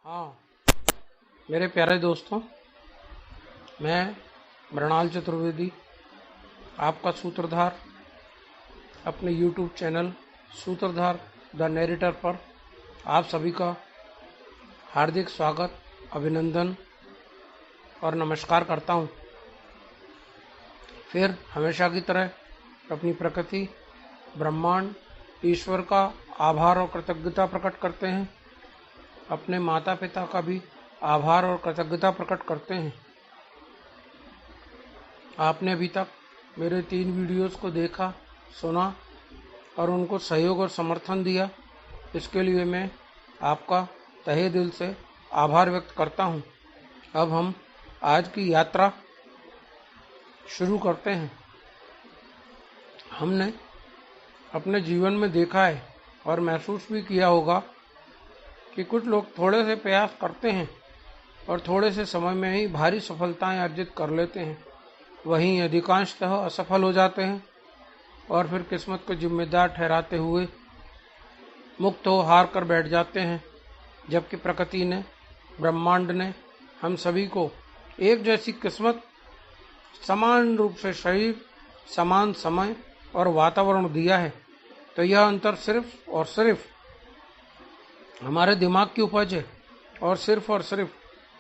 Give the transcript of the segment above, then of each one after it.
हाँ, मेरे प्यारे दोस्तों, मैं मृणाल चतुर्वेदी, आपका सूत्रधार, अपने YouTube चैनल सूत्रधार द नैरेटर पर आप सभी का हार्दिक स्वागत, अभिनंदन और नमस्कार करता हूँ। फिर हमेशा की तरह अपनी प्रकृति, ब्रह्मांड, ईश्वर का आभार और कृतज्ञता प्रकट करते हैं। अपने माता पिता का भी आभार और कृतज्ञता प्रकट करते हैं। आपने अभी तक मेरे 3 वीडियोस को देखा, सुना और उनको सहयोग और समर्थन दिया, इसके लिए मैं आपका तहे दिल से आभार व्यक्त करता हूं। अब हम आज की यात्रा शुरू करते हैं। हमने अपने जीवन में देखा है और महसूस भी किया होगा कि कुछ लोग थोड़े से प्रयास करते हैं और थोड़े से समय में ही भारी सफलताएं अर्जित कर लेते हैं, वहीं अधिकांशतः असफल हो जाते हैं और फिर किस्मत को जिम्मेदार ठहराते हुए मुक्त हो हार कर बैठ जाते हैं। जबकि प्रकृति ने, ब्रह्मांड ने हम सभी को एक जैसी किस्मत, समान रूप से शरीर, समान समय और वातावरण दिया है, तो यह अंतर सिर्फ और सिर्फ हमारे दिमाग की उपज है और सिर्फ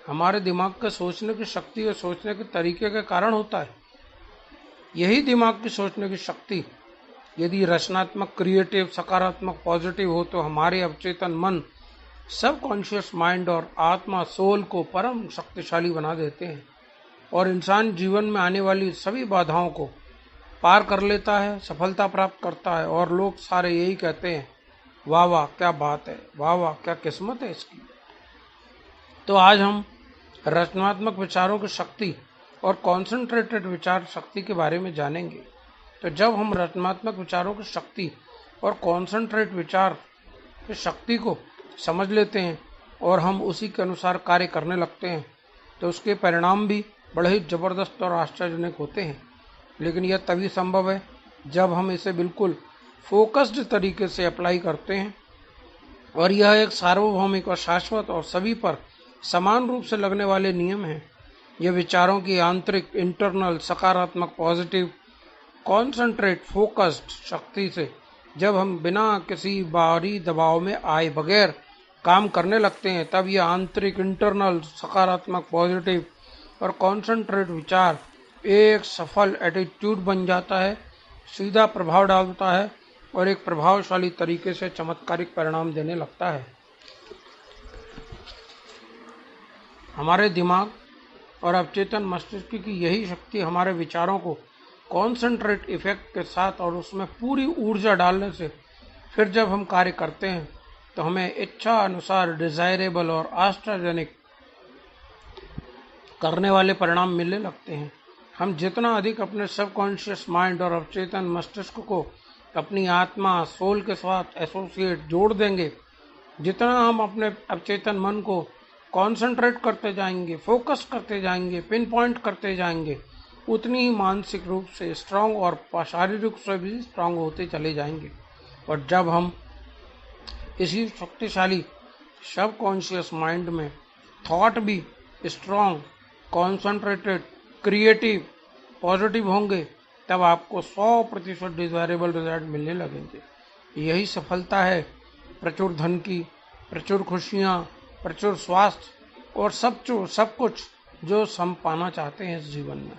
हमारे दिमाग के सोचने की शक्ति और सोचने के तरीके के कारण होता है। यही दिमाग की सोचने की शक्ति यदि रचनात्मक, क्रिएटिव, सकारात्मक, पॉजिटिव हो तो हमारे अवचेतन मन, सबकॉन्शियस माइंड और आत्मा, सोल को परम शक्तिशाली बना देते हैं और इंसान जीवन में आने वाली सभी बाधाओं को पार कर लेता है, सफलता प्राप्त करता है और लोग सारे यही कहते हैं, वाह वाह क्या बात है, वाह वाह क्या किस्मत है इसकी। तो आज हम रचनात्मक विचारों की शक्ति और कॉन्सेंट्रेटेड विचार शक्ति के बारे में जानेंगे। तो जब हम रचनात्मक विचारों की शक्ति और कॉन्सेंट्रेट विचार की शक्ति को समझ लेते हैं और हम उसी के अनुसार कार्य करने लगते हैं, तो उसके परिणाम भी बड़े ही जबरदस्त और आश्चर्यजनक होते हैं। लेकिन यह तभी संभव है जब हम इसे बिल्कुल फोकस्ड तरीके से अप्लाई करते हैं और यह एक सार्वभौमिक और शाश्वत और सभी पर समान रूप से लगने वाले नियम हैं। यह विचारों की आंतरिक, इंटरनल, सकारात्मक, पॉजिटिव, कॉन्सेंट्रेट, फोकस्ड शक्ति से जब हम बिना किसी बाहरी दबाव में आए बगैर काम करने लगते हैं, तब यह आंतरिक, इंटरनल, सकारात्मक, पॉजिटिव और कॉन्सेंट्रेट विचार एक सफल एटीट्यूड बन जाता है, सीधा प्रभाव डालता है और एक प्रभावशाली तरीके से चमत्कारिक परिणाम देने लगता है। हमारे दिमाग और अवचेतन मस्तिष्क की यही शक्ति हमारे विचारों को कॉन्सेंट्रेट इफेक्ट के साथ और उसमें पूरी ऊर्जा डालने से फिर जब हम कार्य करते हैं तो हमें इच्छा अनुसार डिजायरेबल और आश्चर्यजनक करने वाले परिणाम मिलने लगते हैं। हम जितना अधिक अपने सबकॉन्शियस माइंड और अवचेतन मस्तिष्क को अपनी आत्मा, सोल के साथ एसोसिएट जोड़ देंगे, जितना हम अपने अवचेतन मन को कॉन्सेंट्रेट करते जाएंगे, फोकस करते जाएंगे, पिन पॉइंट करते जाएंगे, उतनी ही मानसिक रूप से स्ट्रांग और शारीरिक रूप से भी स्ट्रांग होते चले जाएंगे। और जब हम इसी शक्तिशाली सबकॉन्शियस माइंड में थॉट भी स्ट्रांग, कॉन्सेंट्रेटेड, क्रिएटिव, पॉजिटिव होंगे, तब आपको 100% डिजायरेबल रिजल्ट मिलने लगेंगे। यही सफलता है प्रचुर धन की, प्रचुर खुशियाँ, प्रचुर स्वास्थ्य और सब कुछ जो हम पाना चाहते हैं इस जीवन में।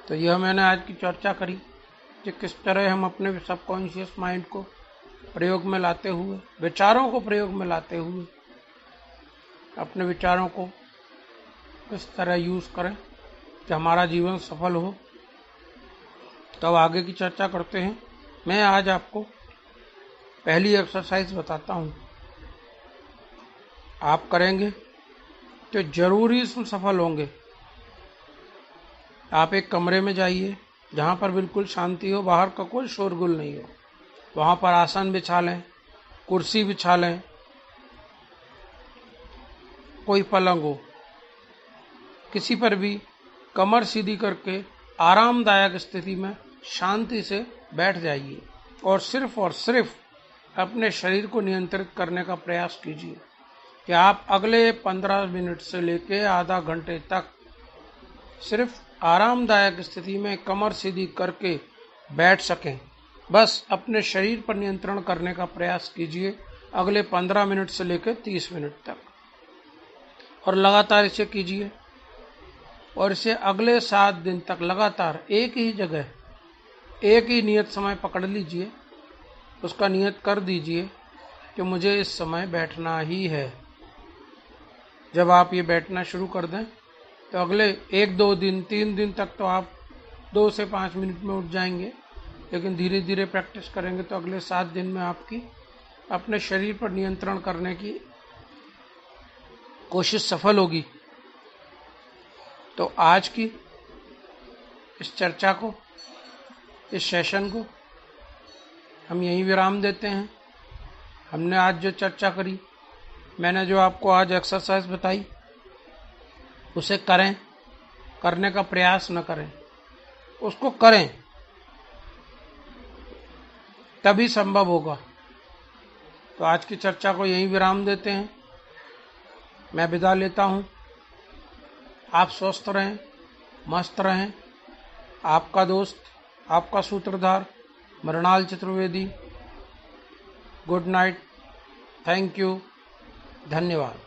तो यह मैंने आज की चर्चा करी कि किस तरह हम अपने सबकॉन्शियस माइंड को प्रयोग में लाते हुए, विचारों को प्रयोग में लाते हुए अपने विचारों को किस तरह यूज करें कि हमारा जीवन सफल हो। तब आगे की चर्चा करते हैं। मैं आज आपको पहली एक्सरसाइज बताता हूँ, आप करेंगे तो जरूर ही इसमें सफल होंगे। आप एक कमरे में जाइए जहाँ पर बिल्कुल शांति हो, बाहर का कोई शोरगुल नहीं हो, वहाँ पर आसन बिछा लें, कुर्सी बिछा लें, कोई पलंग हो, किसी पर भी कमर सीधी करके आरामदायक स्थिति में शांति से बैठ जाइए और सिर्फ अपने शरीर को नियंत्रित करने का प्रयास कीजिए कि आप अगले 15 मिनट से लेकर आधा घंटे तक सिर्फ आरामदायक स्थिति में कमर सीधी करके बैठ सकें। बस अपने शरीर पर नियंत्रण करने का प्रयास कीजिए अगले 15 मिनट से लेकर 30 मिनट तक, और लगातार इसे कीजिए। और इसे अगले 7 दिन तक लगातार एक ही जगह एक ही नियत समय पकड़ लीजिए, उसका नियत कर दीजिए कि मुझे इस समय बैठना ही है। जब आप ये बैठना शुरू कर दें तो अगले 1-2 दिन 3 दिन तक तो आप 2 से 5 मिनट में उठ जाएंगे, लेकिन धीरे धीरे प्रैक्टिस करेंगे तो अगले 7 दिन में आपकी अपने शरीर पर नियंत्रण करने की कोशिश सफल होगी। तो आज की इस चर्चा को, इस सेशन को हम यहीं विराम देते हैं। हमने आज जो चर्चा करी, मैंने जो आपको आज एक्सरसाइज बताई, उसे करें, करने का प्रयास न करें, उसको करें, तभी संभव होगा। तो आज की चर्चा को यहीं विराम देते हैं। मैं विदा लेता हूं। आप स्वस्थ रहें, मस्त रहें। आपका दोस्त, आपका सूत्रधार Mrinal Chaturvedi. Good night. Thank you. धन्यवाद।